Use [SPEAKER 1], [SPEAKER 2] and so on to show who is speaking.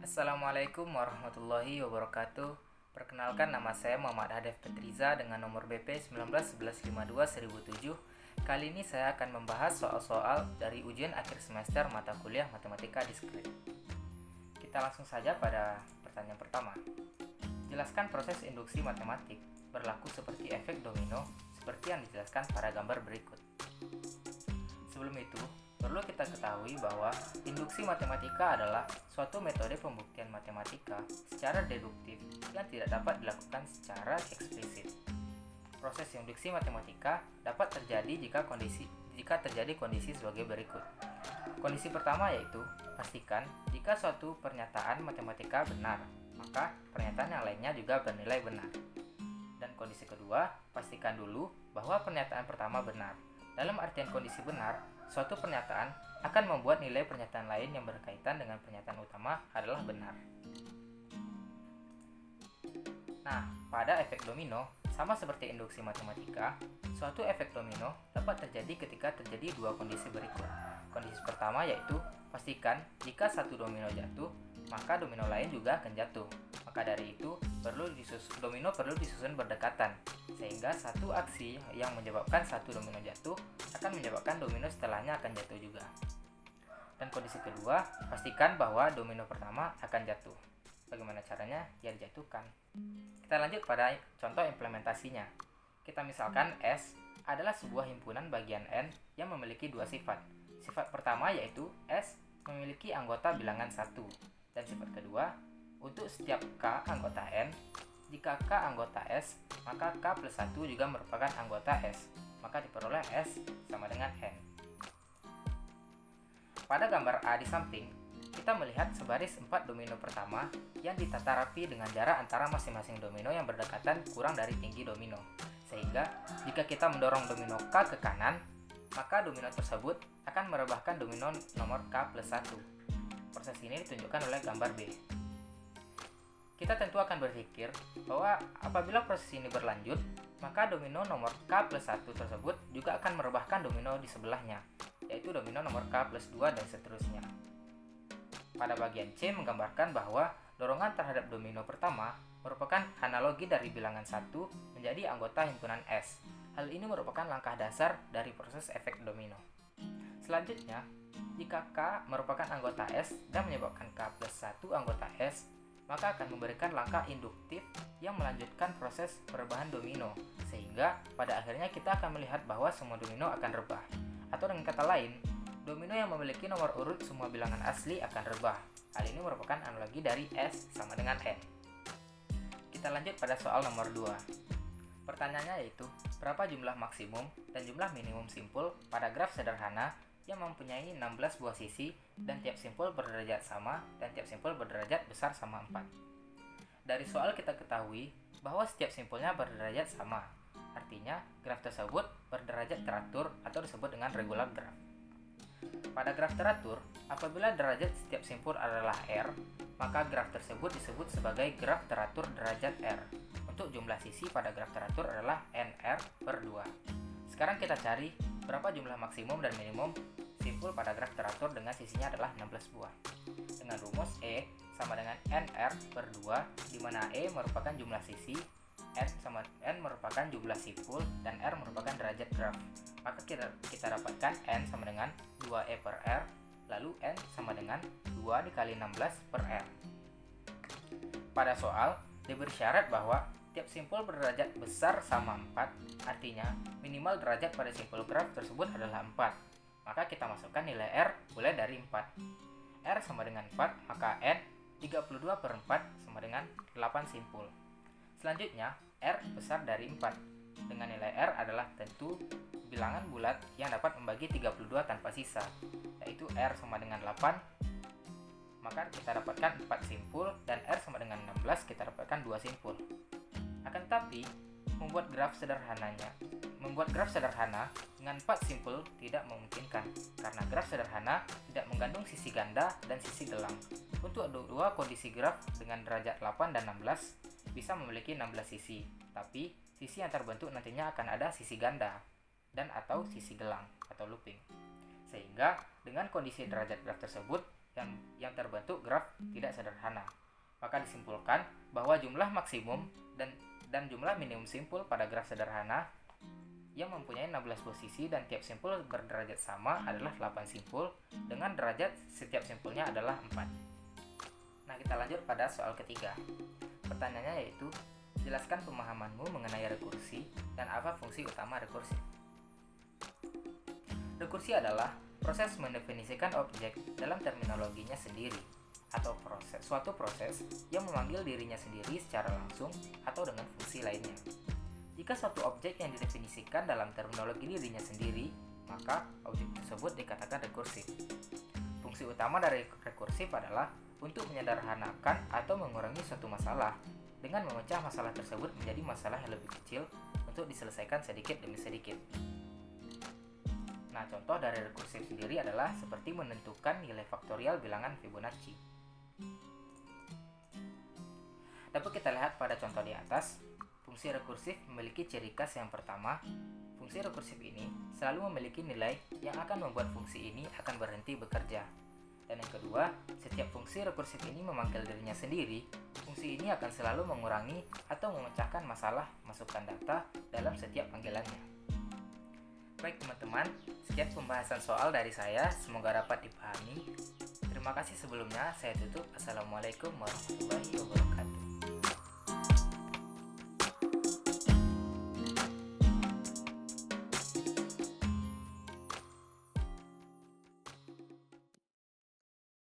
[SPEAKER 1] Assalamualaikum warahmatullahi wabarakatuh. Perkenalkan, nama saya Muhammad Hadef Petriza dengan nomor BP 1911521007. Kali ini saya akan membahas soal-soal dari ujian akhir semester mata kuliah Matematika Diskrit. Kita langsung saja pada pertanyaan pertama. Jelaskan proses induksi matematik berlaku seperti efek domino seperti yang dijelaskan pada gambar berikut. Sebelum itu, perlu kita ketahui bahwa induksi matematika adalah suatu metode pembuktian matematika secara deduktif yang tidak dapat dilakukan secara eksplisit. Proses induksi matematika dapat terjadi jika terjadi kondisi sebagai berikut. Kondisi pertama yaitu pastikan jika suatu pernyataan matematika benar, maka pernyataan yang lainnya juga bernilai benar. Dan kondisi kedua, pastikan dulu bahwa pernyataan pertama benar. Dalam artian kondisi benar, suatu pernyataan akan membuat nilai pernyataan lain yang berkaitan dengan pernyataan utama adalah benar. Nah, pada efek domino, sama seperti induksi matematika, suatu efek domino dapat terjadi ketika terjadi dua kondisi berikut. Kondisi pertama yaitu pastikan jika satu domino jatuh, maka domino lain juga akan jatuh. Maka dari itu, domino perlu disusun berdekatan, sehingga satu aksi yang menyebabkan satu domino jatuh akan menyebabkan domino setelahnya akan jatuh juga. Dan kondisi kedua, pastikan bahwa domino pertama akan jatuh. Bagaimana caranya? Ya dijatuhkan. Kita lanjut pada contoh implementasinya. Kita misalkan S adalah sebuah himpunan bagian N yang memiliki dua sifat. Sifat pertama yaitu S memiliki anggota bilangan 1. Dan sifat kedua, untuk setiap K anggota N, jika K anggota S, maka K plus 1 juga merupakan anggota S. Maka diperoleh S sama dengan N. Pada gambar A di samping, kita melihat sebaris 4 domino pertama yang ditata rapi dengan jarak antara masing-masing domino yang berdekatan kurang dari tinggi domino. Sehingga jika kita mendorong domino K ke kanan, maka domino tersebut akan merebahkan domino nomor K plus 1. Proses ini ditunjukkan oleh gambar B. Kita tentu akan berpikir bahwa apabila proses ini berlanjut, maka domino nomor K plus 1 tersebut juga akan merebahkan domino di sebelahnya, yaitu domino nomor K plus 2 dan seterusnya. Pada bagian C menggambarkan bahwa dorongan terhadap domino pertama merupakan analogi dari bilangan 1 menjadi anggota himpunan S. Hal ini merupakan langkah dasar dari proses efek domino. Selanjutnya, jika K merupakan anggota S dan menyebabkan K plus 1 anggota S, maka akan memberikan langkah induktif yang melanjutkan proses perubahan domino, sehingga pada akhirnya kita akan melihat bahwa semua domino akan rebah. Atau dengan kata lain, domino yang memiliki nomor urut semua bilangan asli akan rebah. Hal ini merupakan analogi dari S sama dengan N. Kita lanjut pada soal nomor 2. Pertanyaannya yaitu, berapa jumlah maksimum dan jumlah minimum simpul pada graf sederhana yang mempunyai 16 buah sisi dan tiap simpul berderajat sama dan tiap simpul berderajat besar sama 4. Dari soal kita ketahui bahwa setiap simpulnya berderajat sama. Artinya, graf tersebut berderajat teratur atau disebut dengan regular graf. Pada graf teratur, apabila derajat setiap simpul adalah R, maka graf tersebut disebut sebagai graf teratur derajat R. Untuk jumlah sisi pada graf teratur adalah NR per 2. Sekarang kita cari berapa jumlah maksimum dan minimum simpul pada graf teratur dengan sisinya adalah 16 buah. Dengan rumus E sama dengan NR per 2, di mana E merupakan jumlah sisi, N merupakan jumlah simpul, dan R merupakan derajat graf. Maka kita dapatkan N sama dengan 2E per R, lalu N sama dengan 2 dikali 16 per R. Pada soal, diberi syarat bahwa tiap simpul berderajat besar sama 4, artinya minimal derajat pada simpul graf tersebut adalah 4. Maka kita masukkan nilai R mulai dari 4. R sama dengan 4, maka N 32 per 4 sama dengan 8 simpul. Selanjutnya, R besar dari 4. Dengan nilai R adalah tentu bilangan bulat yang dapat membagi 32 tanpa sisa, yaitu R sama dengan 8, maka kita dapatkan 4 simpul, dan R sama dengan 16 kita dapatkan 2 simpul. Akan tetapi, membuat graf sederhana dengan 4 simpul tidak memungkinkan, karena graf sederhana tidak mengandung sisi ganda dan sisi gelang. Untuk dua kondisi graf dengan derajat 8 dan 16 bisa memiliki 16 sisi, tapi sisi yang terbentuk nantinya akan ada sisi ganda. dan atau sisi gelang atau looping. Sehingga dengan kondisi derajat graf tersebut yang terbentuk graf tidak sederhana, maka disimpulkan bahwa jumlah maksimum dan jumlah minimum simpul pada graf sederhana yang mempunyai 16 posisi dan tiap simpul berderajat sama adalah 8 simpul dengan derajat setiap simpulnya adalah 4. Nah, kita lanjut pada soal ketiga. Pertanyaannya yaitu, jelaskan pemahamanmu mengenai rekursi dan apa fungsi utama rekursi. Rekursi adalah proses mendefinisikan objek dalam terminologinya sendiri, atau suatu proses yang memanggil dirinya sendiri secara langsung atau dengan fungsi lainnya. Jika suatu objek yang didefinisikan dalam terminologi dirinya sendiri, maka objek tersebut dikatakan rekursif. Fungsi utama dari rekursif adalah untuk menyederhanakan atau mengurangi suatu masalah dengan memecah masalah tersebut menjadi masalah yang lebih kecil untuk diselesaikan sedikit demi sedikit. Nah, contoh dari rekursif sendiri adalah seperti menentukan nilai faktorial bilangan Fibonacci. Dapat kita lihat pada contoh di atas, fungsi rekursif memiliki ciri khas yang pertama. Fungsi rekursif ini selalu memiliki nilai yang akan membuat fungsi ini akan berhenti bekerja. Dan yang kedua, setiap fungsi rekursif ini memanggil dirinya sendiri. Fungsi ini akan selalu mengurangi atau memecahkan masalah masukkan data dalam setiap panggilannya. Baik teman-teman, sekian pembahasan soal dari saya, semoga dapat dipahami. Terima kasih sebelumnya, saya tutup. Assalamualaikum warahmatullahi wabarakatuh.